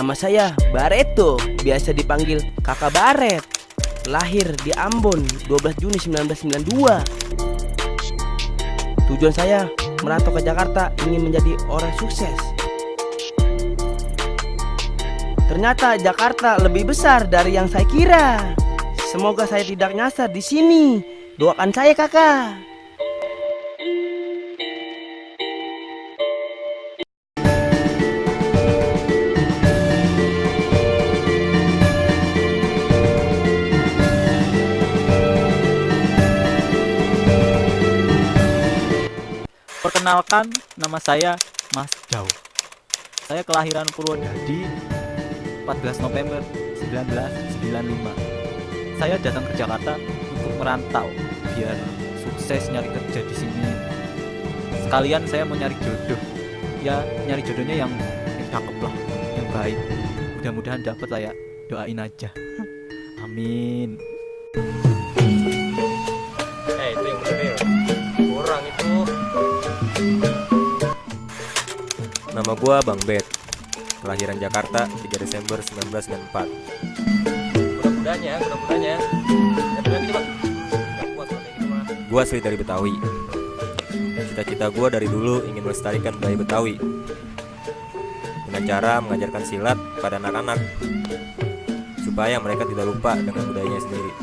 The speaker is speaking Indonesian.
Nama saya Bareto, biasa dipanggil Kakak Baret. Lahir di Ambon 12 Juni 1992. Tujuan saya merantau ke Jakarta ingin menjadi orang sukses. Ternyata Jakarta lebih besar dari yang saya kira. Semoga saya tidak nyasar di sini. Doakan saya, Kakak. Perkenalkan, nama saya Mas Jau. Saya kelahiran Purwodadi 14 November 1995. Saya datang ke Jakarta untuk merantau biar sukses nyari kerja di sini. Sekalian saya mau nyari jodoh. Ya, nyari jodohnya yang cakep lah, yang baik. Mudah-mudahan dapat lah ya. Doain aja. Amin. Itu yang bener kurang itu. Nama gua Bang Bet, kelahiran Jakarta 3 Desember 1994. Mudah-mudahan ya. Gua asli dari Betawi. Cita-cita gua dari dulu ingin melestarikan budaya Betawi dengan cara mengajarkan silat pada anak-anak supaya mereka tidak lupa dengan budayanya sendiri.